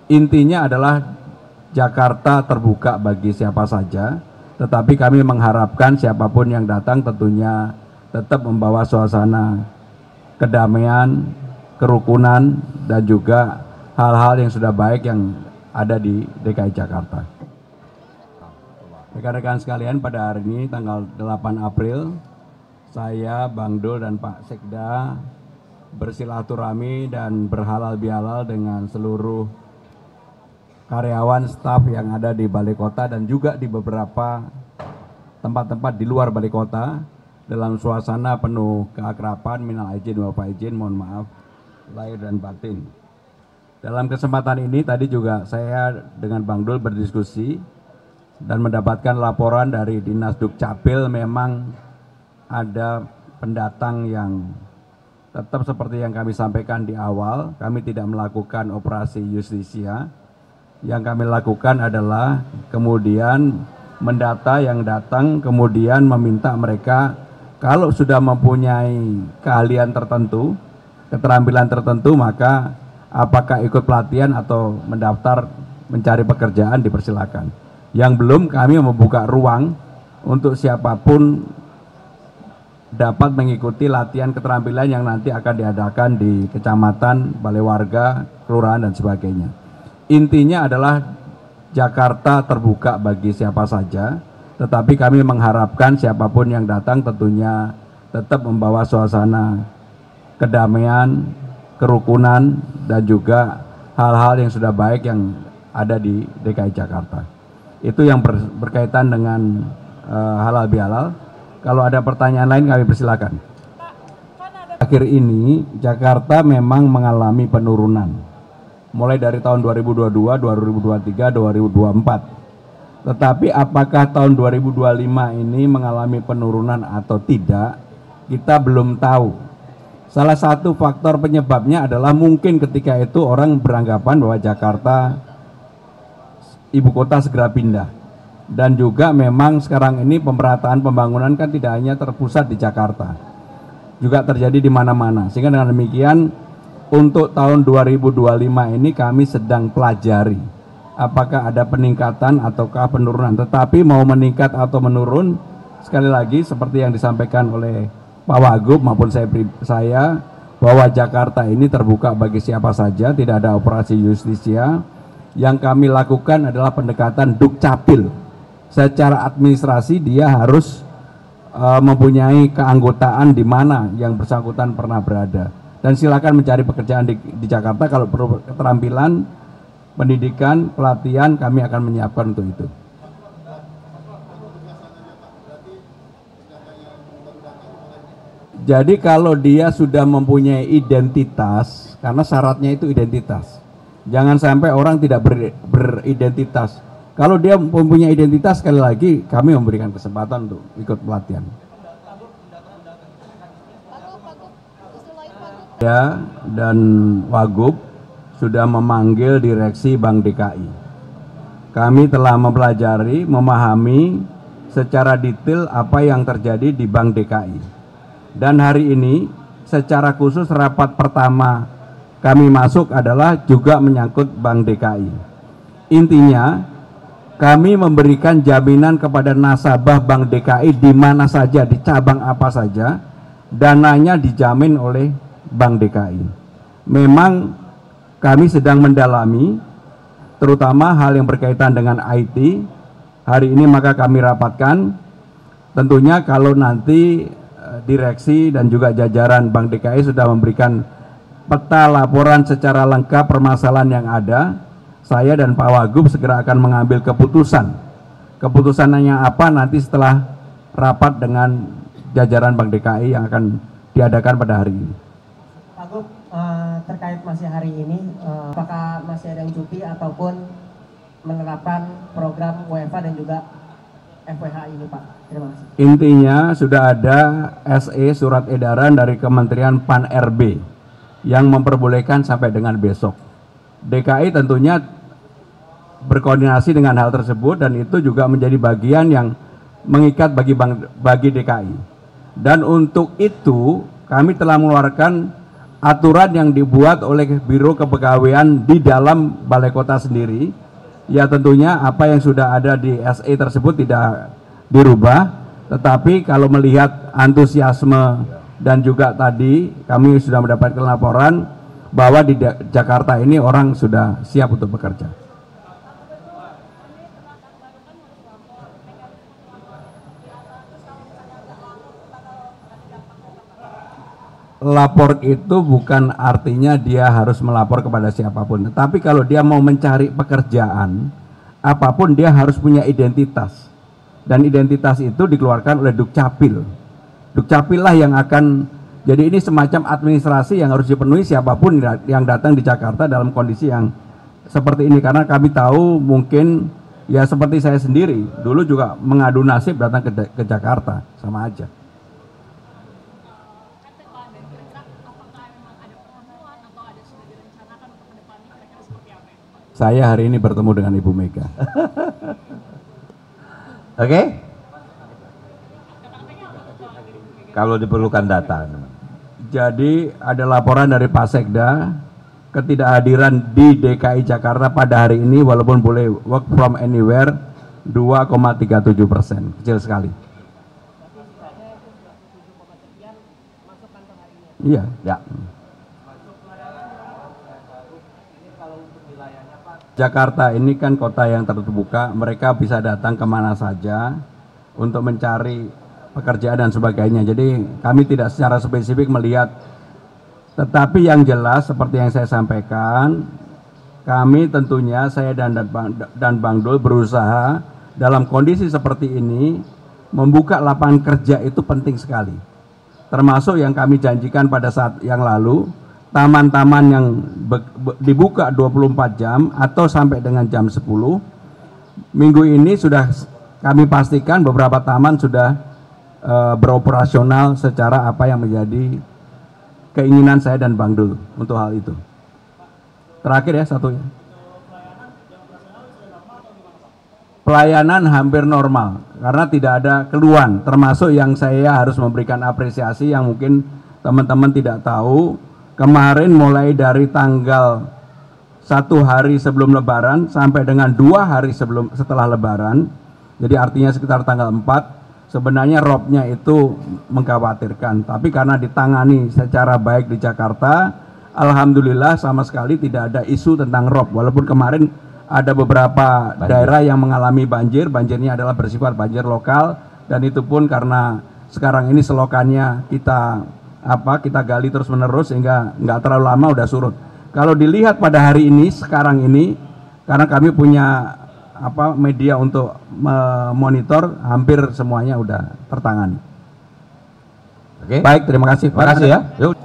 Intinya adalah Jakarta terbuka bagi siapa saja, tetapi kami mengharapkan siapapun yang datang tentunya tetap membawa suasana kedamaian, kerukunan, dan juga hal-hal yang sudah baik yang ada di DKI Jakarta. Rekan-rekan sekalian, pada hari ini tanggal 8 April, saya, Bang Dul, dan Pak Sekda bersilaturahmi dan berhalal bihalal dengan seluruh karyawan, staf yang ada di Balai Kota dan juga di beberapa tempat-tempat di luar Balai Kota dalam suasana penuh keakraban, minal aidin wal faizin, mohon maaf lahir dan batin. Dalam kesempatan ini tadi juga saya dengan Bang Dul berdiskusi dan mendapatkan laporan dari Dinas Dukcapil, memang ada pendatang yang tetap seperti yang kami sampaikan di awal, kami tidak melakukan operasi justisia. Yang kami lakukan adalah kemudian mendata yang datang, kemudian meminta mereka kalau sudah mempunyai keahlian tertentu, keterampilan tertentu, maka apakah ikut pelatihan atau mendaftar mencari pekerjaan, dipersilakan. Yang belum, kami membuka ruang untuk siapapun dapat mengikuti latihan keterampilan yang nanti akan diadakan di kecamatan, balai warga, kelurahan, dan sebagainya. Intinya adalah Jakarta terbuka bagi siapa saja, tetapi kami mengharapkan siapapun yang datang tentunya tetap membawa suasana kedamaian, kerukunan, dan juga hal-hal yang sudah baik yang ada di DKI Jakarta. Itu yang berkaitan dengan halal bihalal. Kalau ada pertanyaan lain kami persilakan. Akhir ini Jakarta memang mengalami penurunan. Mulai dari tahun 2022, 2023, 2024. Tetapi apakah tahun 2025 ini mengalami penurunan atau tidak, kita belum tahu. Salah satu faktor penyebabnya adalah mungkin ketika itu orang beranggapan bahwa Jakarta ibu kota segera pindah. Dan juga memang sekarang ini pemerataan pembangunan kan tidak hanya terpusat di Jakarta, juga terjadi di mana-mana. Sehingga dengan demikian untuk tahun 2025 ini kami sedang pelajari apakah ada peningkatan ataukah penurunan. Tetapi mau meningkat atau menurun, sekali lagi seperti yang disampaikan oleh Pak Wagub maupun saya bahwa Jakarta ini terbuka bagi siapa saja, tidak ada operasi justisia. Yang kami lakukan adalah pendekatan Dukcapil. Secara administrasi dia harus mempunyai keanggotaan di mana yang bersangkutan pernah berada. Dan silakan mencari pekerjaan di Jakarta. Kalau perlu keterampilan, pendidikan, pelatihan, kami akan menyiapkan untuk itu. Jadi kalau dia sudah mempunyai identitas, karena syaratnya itu identitas. Jangan sampai orang tidak beridentitas. Kalau dia mempunyai identitas, sekali lagi kami memberikan kesempatan untuk ikut pelatihan. Ya, dan Wagub sudah memanggil direksi Bank DKI. Kami telah mempelajari, memahami secara detail apa yang terjadi di Bank DKI. Dan hari ini secara khusus rapat pertama kami masuk adalah juga menyangkut Bank DKI. Intinya kami memberikan jaminan kepada nasabah Bank DKI di mana saja, di cabang apa saja, dananya dijamin oleh Bank DKI. Memang kami sedang mendalami terutama hal yang berkaitan dengan IT. Hari ini maka kami rapatkan, tentunya kalau nanti direksi dan juga jajaran Bank DKI sudah memberikan peta laporan secara lengkap permasalahan yang ada, saya dan Pak Wagub segera akan mengambil keputusan. Keputusannya apa nanti setelah rapat dengan jajaran Bank DKI yang akan diadakan pada hari ini. Pak Wagub, terkait masih hari ini, apakah masih ada yang cuti ataupun menerapkan program WFH dan juga FWH ini, Pak? Terima kasih. Intinya sudah ada SE surat edaran dari Kementerian Pan-RB yang memperbolehkan sampai dengan besok. DKI tentunya berkoordinasi dengan hal tersebut dan itu juga menjadi bagian yang mengikat bagi DKI. Dan untuk itu kami telah mengeluarkan aturan yang dibuat oleh Biro Kepegawaian di dalam Balai Kota sendiri. Ya tentunya apa yang sudah ada di SE tersebut tidak dirubah, tetapi kalau melihat antusiasme dan juga tadi kami sudah mendapatkan laporan bahwa di Jakarta ini orang sudah siap untuk bekerja. Lapor itu bukan artinya dia harus melapor kepada siapapun, tetapi kalau dia mau mencari pekerjaan apapun dia harus punya identitas, dan identitas itu dikeluarkan oleh Dukcapil. Dukcapil lah yang akan, jadi ini semacam administrasi yang harus dipenuhi siapapun yang datang di Jakarta dalam kondisi yang seperti ini, karena kami tahu mungkin ya seperti saya sendiri dulu juga mengadu nasib datang ke Jakarta, sama aja. Saya hari ini bertemu dengan Ibu Mega. Oke? Kalau diperlukan data. Jadi ada laporan dari Pak Sekda, ketidakhadiran di DKI Jakarta pada hari ini walaupun boleh work from anywhere 2,37%, kecil sekali. Iya, ya. Jakarta ini kan kota yang terbuka, mereka bisa datang kemana saja untuk mencari pekerjaan dan sebagainya. Jadi kami tidak secara spesifik melihat, tetapi yang jelas seperti yang saya sampaikan, kami tentunya saya dan Bang Dul berusaha dalam kondisi seperti ini membuka lapangan kerja itu penting sekali. Termasuk yang kami janjikan pada saat yang lalu, taman-taman yang dibuka 24 jam atau sampai dengan jam 10. Minggu ini sudah kami pastikan beberapa taman sudah beroperasional secara apa yang menjadi keinginan saya dan Bang Dul untuk hal itu. Terakhir ya satu ya. Pelayanan hampir normal karena tidak ada keluhan, termasuk yang saya harus memberikan apresiasi yang mungkin teman-teman tidak tahu. Kemarin mulai dari tanggal 1 hari sebelum Lebaran sampai dengan 2 hari setelah Lebaran, jadi artinya sekitar tanggal 4, sebenarnya robnya itu mengkhawatirkan. Tapi karena ditangani secara baik di Jakarta, alhamdulillah sama sekali tidak ada isu tentang rob. Walaupun kemarin ada beberapa daerah yang mengalami banjir, banjirnya adalah bersifat banjir lokal, dan itu pun karena sekarang ini selokannya kita gali terus menerus sehingga nggak terlalu lama udah surut. Kalau dilihat pada hari ini sekarang ini, karena kami punya media untuk memonitor, hampir semuanya udah tertangani. Oke. Baik, terima kasih. Terima kasih ya. Yuk.